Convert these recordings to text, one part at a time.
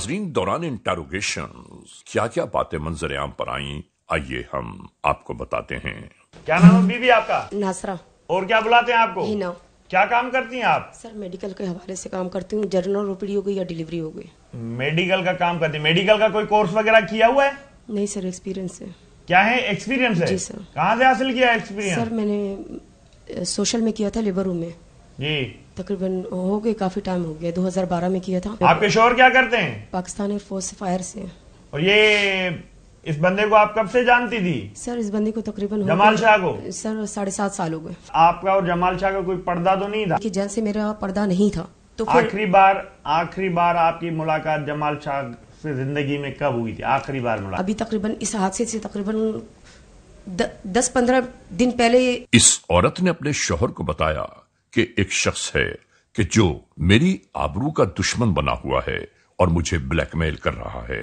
नाजरीन, दौरान इंटेरोगेशन क्या क्या बातें मंजर आम पर आईं, आइए हम आपको बताते हैं। क्या नाम है बीबी आपका? नासरा। और क्या बुलाते हैं आपको? हिना। क्या काम करती हैं आप? सर मेडिकल के हवाले से काम करती हूँ, जनरल ओपीडी हो गई या डिलीवरी हो गई। मेडिकल का काम करती हैं। मेडिकल का कोई कोर्स वगैरह किया हुआ है? नहीं सर, एक्सपीरियंस है। क्या है एक्सपीरियंस है? जी सर। कहाँ से हासिल किया एक्सपीरियंस? सर मैंने सोशल में किया था, लेबर रूम में। जी। तकरीबन हो गए, काफी टाइम हो गया, 2012 में किया था। आपके शोहर क्या करते हैं? पाकिस्तान एयरफोर्स से फायर से। और ये इस बंदे को आप कब से जानती थी? सर इस बंदे को तकरीबन जमाल शाह को? सर 7.5 साल हो गए। आपका और जमाल शाह का कोई पर्दा तो नहीं था? कि जैसे मेरा पर्दा नहीं था तो आखिरी बार आपकी मुलाकात जमाल शाह से जिंदगी में कब हुई थी? आखिरी बार मुलाकात? अभी तकरीबन इस हादसे से तकरीबन 10-15 दिन पहले। इस औरत ने अपने शौहर को बताया कि एक शख्स है कि जो मेरी आबरू का दुश्मन बना हुआ है और मुझे ब्लैकमेल कर रहा है।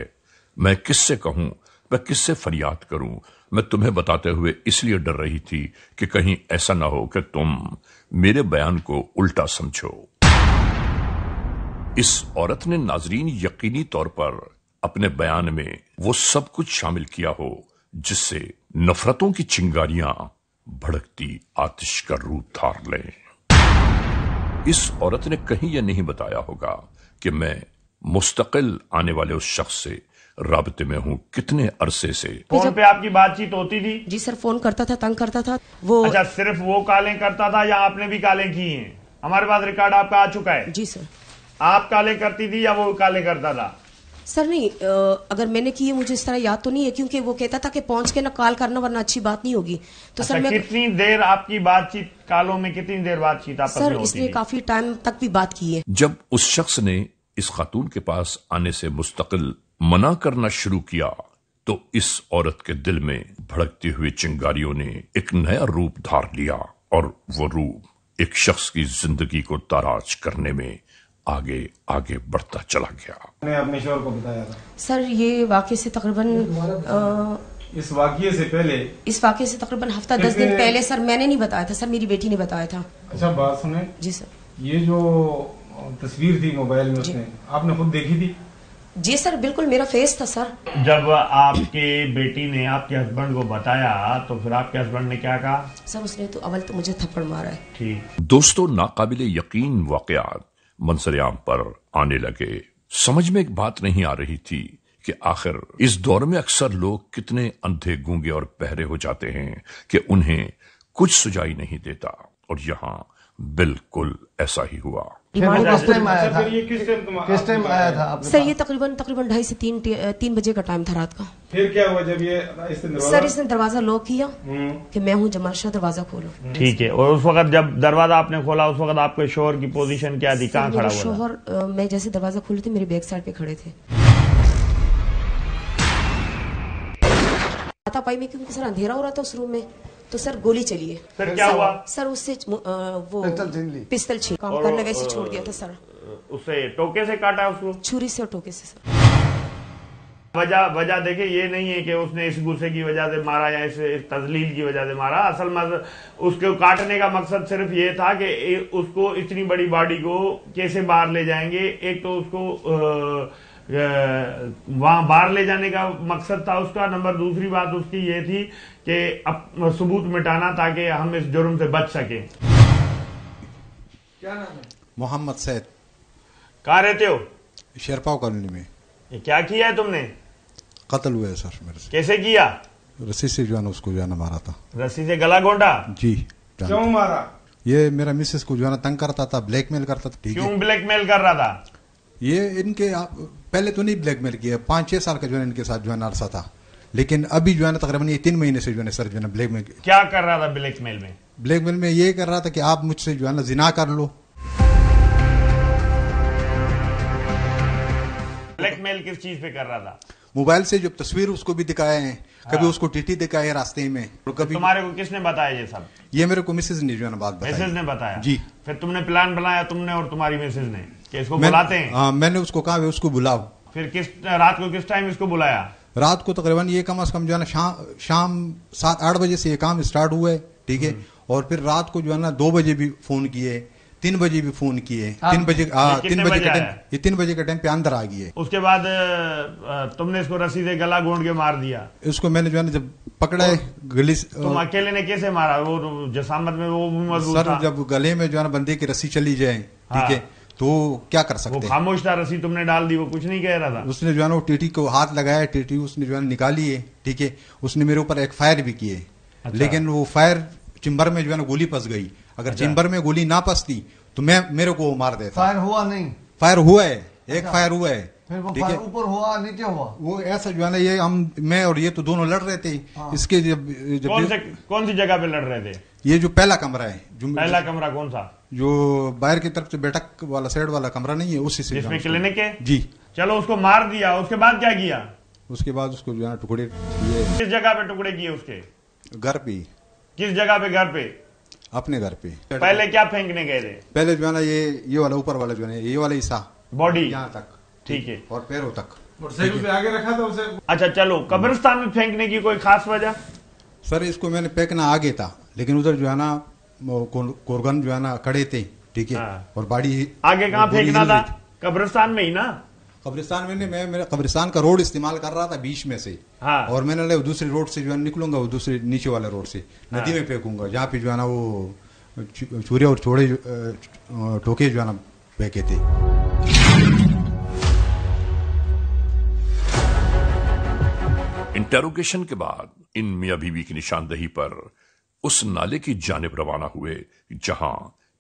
मैं किससे कहूं, मैं किससे फरियाद करूं? मैं तुम्हें बताते हुए इसलिए डर रही थी कि कहीं ऐसा ना हो कि तुम मेरे बयान को उल्टा समझो। इस औरत ने नाजरीन यकीनी तौर पर अपने बयान में वो सब कुछ शामिल किया हो जिससे नफरतों की चिंगारियां भड़कती आतिश का रूप धार लें। इस औरत ने कहीं यह नहीं बताया होगा कि मैं मुस्तकिल आने वाले उस शख्स से राबते में हूं कितने अरसे से। फोन पे आपकी बातचीत होती थी? जी सर, फोन करता था, तंग करता था वो। अच्छा, सिर्फ वो कॉलें करता था या आपने भी कॉलें की हैं? हमारे पास रिकॉर्ड आपका आ चुका है। जी सर। आप कॉलें करती थी या वो कॉलें करता था? सर नहीं, अगर मैंने की है मुझे इस तरह याद तो नहीं है, क्योंकि वो कहता था कि पहुंच के ना कॉल करना वरना अच्छी बात नहीं होगी। तो अच्छा, सर मैं कितनी देर आपकी बातचीत, कॉलों में कितनी देर बातचीत आपस में सर होती इसने थी? काफी टाइम तक भी बात की है। जब उस शख्स ने इस खातून के पास आने से मुस्तकिल मना करना शुरू किया तो इस औरत के दिल में भड़कती हुई चिंगारियों ने एक नया रूप धार लिया और वो रूप एक शख्स की जिंदगी को ताराज करने में आगे आगे बढ़ता चला गया। मैंने अपने शोहर को बताया था। सर ये वाक़े से तकरीबन इस वाक़े से तकरीबन हफ्ता 10 दिन पहले सर मैंने नहीं बताया था, सर मेरी बेटी ने बताया था। अच्छा बात सुने। जी सर। ये जो तस्वीर थी मोबाइल में उसने, आपने खुद देखी थी? जी सर, बिल्कुल मेरा फेस था सर। जब आपके बेटी ने आपके हस्बैंड को बताया तो फिर आपके हस्बैंड ने क्या कहा? सर उसने तो अव्वल तो मुझे थप्पड़ मारा है। ठीक। दोस्तों, नाकाबिले यकीन वाकयात मंजर-ए-आम पर आने लगे। समझ में एक बात नहीं आ रही थी कि आखिर इस दौर में अक्सर लोग कितने अंधे गूंगे और बहरे हो जाते हैं कि उन्हें कुछ सुझाई नहीं देता, और यहाँ बिल्कुल ऐसा ही हुआ। किस टाइम आया था? सर ये तकरीबन 2:30 से 3 बजे का टाइम था रात का। फिर क्या हुआ जब ये सर इसने दरवाजा लॉक किया कि मैं हूँ जमाल शाह, दरवाजा खोलो। ठीक है। और उस वक्त जब दरवाजा आपने खोला उस वक्त आपके शोहर की पोजीशन क्या थी, कहाँ खड़ा हुआ? शोहर मैं जैसे दरवाजा खोली थी मेरे बैक साइड पे खड़े थे। पाई में क्योंकि सर अंधेरा हो रहा था उस रूम में, तो सर गोली चली है। फिर क्या हुआ? सर उससे वो पिस्तल छीन काम करने वैसे छोड़ दिया था सर। उससे टोके से काटा उसको? छुरी से और टोके से सर। वजह देखे, ये नहीं है कि उसने इस गुस्से की वजह से मारा या इस तजलील की वजह से मारा। असल उसको काटने का मकसद सिर्फ ये था कि उसको इतनी बड़ी बॉडी को कैसे बाहर ले जाएंगे। एक तो उसको वहां बाहर ले जाने का मकसद था उसका, नंबर दूसरी बात उसकी ये थी कि अब सबूत मिटाना ताकि हम इस जुर्म से बच सकें। क्या नाम है? मोहम्मद सैद। कहाँ रहते हो? शेरपाव कॉलोनी में। ये क्या किया है तुमने? कत्ल हुआ है सर मेरे से। कैसे किया? रस्सी से जो है ना उसको जो है ना मारा था। रस्सी से गला घोंटा? जी। क्यों मारा? ये मेरा मिसेस को जो है ना तंग करता था, ब्लैकमेल करता था। क्यों ब्लैकमेल कर रहा था? ये इनके पहले तो नहीं ब्लैकमेल किया, 5-6 साल का जो है इनके साथ जो है ना अरसा था, लेकिन अभी जो है ना तकरीबन ये 3 महीने से जो है सर जो है ना ब्लैकमेल। क्या कर रहा था ब्लैकमेल में? ब्लैकमेल में ये कर रहा था कि आप मुझसे जो है ना जिना कर लो। ब्लैकमेल किस चीज पे कर रहा था? मोबाइल से जो तस्वीर उसको भी दिखाए हैं, कभी उसको टीटी दिखाए है रास्ते में, और कभी। तुम्हारे को किसने बताया ये सब? ये मेरे को मिसेज ने जो है ना बात बताई। मिसेज ने बताया? जी। फिर तुमने प्लान बनाया, तुमने और तुम्हारी मिसेज ने, कि इसको बुलाते हैं? हाँ, मैंने उसको कहा उसको बुलाओ। फिर रात को किस टाइम इसको बुलाया? रात को तकरीबन ये कम से कम जो है ना शाम 7-8 बजे से ये काम स्टार्ट हुआ है, ठीक है। और फिर रात को जो है ना 2 बजे भी फोन किए, 3 बजे भी फोन किए, 3 बजे कितने 3 बजे बजे के टाइम, आया? ये 3 बजे के टाइम पे अंदर आ गई है। उसके बाद तुमने इसको रस्सी से गला घोंट के मार दिया। इसको मैंने जो है ना जब पकड़ा है गली तुम अकेले ने कैसे मारा? वो जसामत में वो मौजूद सर, था। जब गले में जो है ना बंदे की रस्सी चली जाए, ठीक है, तो क्या कर वो सकते हैं। खामोश था, रस्सी तुमने डाल दी, वो कुछ नहीं कह रहा था। उसने जो है ना वो टीटी को हाथ लगाया, टीटी उसने जो है ना निकाली है, ठीक है, उसने मेरे ऊपर एक फायर भी किए, लेकिन वो फायर चिंबर में जो है ना गोली फंस गई। अगर चिंबर में गोली ना फंसती तो मेरे को वो मार देता। फायर हुआ नहीं? फायर हुआ है, एक फायर हुआ है, फिर वो ठीक फायर है। ऊपर हुआ नीचे हुआ? वो ऐसा जो है ना, ये मैं और ये तो दोनों लड़ रहे थे। इसके जब कौन सी जगह पे लड़ रहे थे? ये जो पहला कमरा है, जो पहला कमरा कौन सा? जो बाहर की तरफ से बैठक वाला साइड वाला कमरा नहीं है, उसी से जिसमें क्लिनिक है। जी। चलो, उसको मार दिया, उसके बाद क्या किया? उसके बाद उसको जो है ना टुकड़े किए। किस जगह पे टुकड़े किए उसके? घर पे। किस जगह पे? घर पे? अपने घर पे। पहले क्या फेंकने गए थे? पहले जो है ना ये वाला ऊपर वाला जो है, ये वाला हिस्सा बॉडी यहाँ तक, ठीक है, और पैरों तक। मोटरसाइकिल पे आगे रखा था उसे। अच्छा, चलो, कब्रिस्तान में फेंकने की कोई खास वजह? सर, इसको मैंने फेंकना आगे था, लेकिन उधर जो है ना कोरगन जो है ना खड़े थे, ठीक है, और बाड़ी आगे कहाँ फेंकना था? कब्रिस्तान में ही ना? कब्रिस्तान में नहीं, मैं कब्रिस्तान का रोड इस्तेमाल कर रहा था बीच में से। हाँ। और मैंने दूसरी रोड से जो है निकलूंगा, वो दूसरे नीचे वाले रोड से नदी में फेंकूंगा, जहाँ पे जो है ना वो छुरे और छोड़े टोके जो है ना फेंके थे। इंटेरोगेशन के बाद इन मियां बीवी की निशानदही पर उस नाले की जानिब रवाना हुए जहां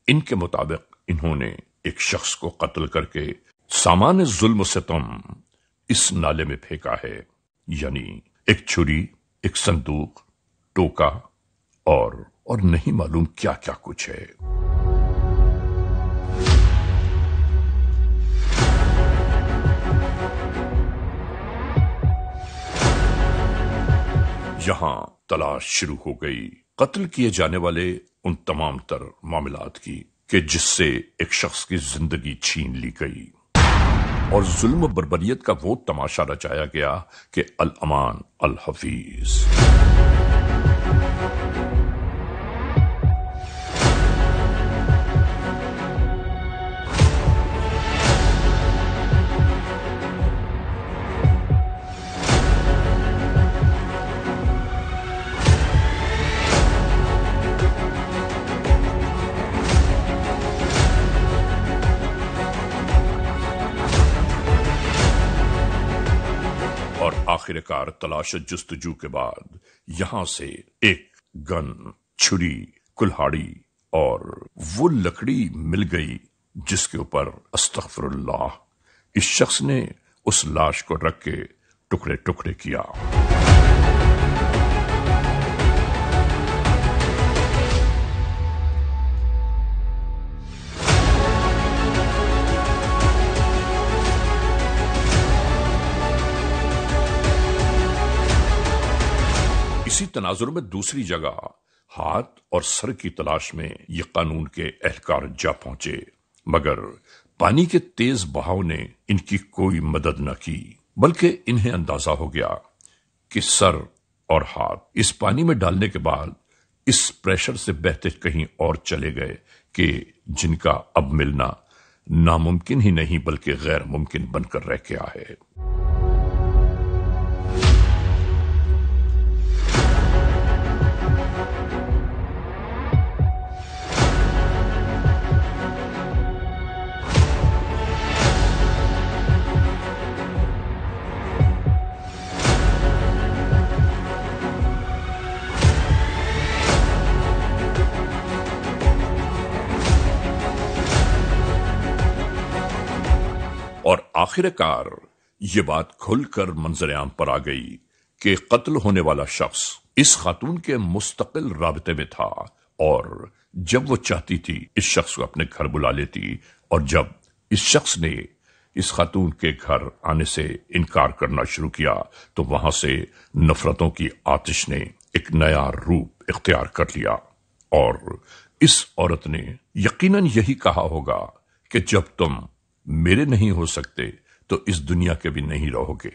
इनके मुताबिक इन्होंने एक शख्स को कत्ल करके सामान्य जुल्म सितम इस नाले में फेंका है, यानी एक छुरी, एक संदूक, टोका और नहीं मालूम क्या क्या कुछ है। यहां तलाश शुरू हो गई कत्ल किए जाने वाले उन तमाम तर मामलात की कि जिससे एक शख्स की जिंदगी छीन ली गई और जुल्म बर्बरियत का वो तमाशा रचाया गया कि अल अमान अल हफीज। और आखिरकार तलाश जुस्तजू के बाद यहां से एक गन, छुरी, कुल्हाड़ी और वो लकड़ी मिल गई जिसके ऊपर अस्तगफिरुल्लाह इस शख्स ने उस लाश को रख के टुकड़े टुकड़े किया। इसी तनाजुर में दूसरी जगह हाथ और सर की तलाश में ये कानून के एहलकार जा पहुंचे, मगर पानी के तेज बहाव ने इनकी कोई मदद न की, बल्कि इन्हें अंदाजा हो गया कि सर और हाथ इस पानी में डालने के बाद इस प्रेशर से बहते कहीं और चले गए कि जिनका अब मिलना नामुमकिन ही नहीं बल्कि गैर मुमकिन बनकर रह गया है। और आखिरकार ये बात खुलकर मंजर-ए-आम पर आ गई कि कत्ल होने वाला शख्स इस खातून के मुस्तकिल राबते में था और जब वो चाहती थी इस शख्स को अपने घर बुला लेती, और जब इस शख्स ने इस खातून के घर आने से इनकार करना शुरू किया तो वहां से नफरतों की आतिश ने एक नया रूप इख्तियार कर लिया। और इस औरत ने यकीनन यही कहा होगा कि जब तुम मेरे नहीं हो सकते तो इस दुनिया के भी नहीं रहोगे।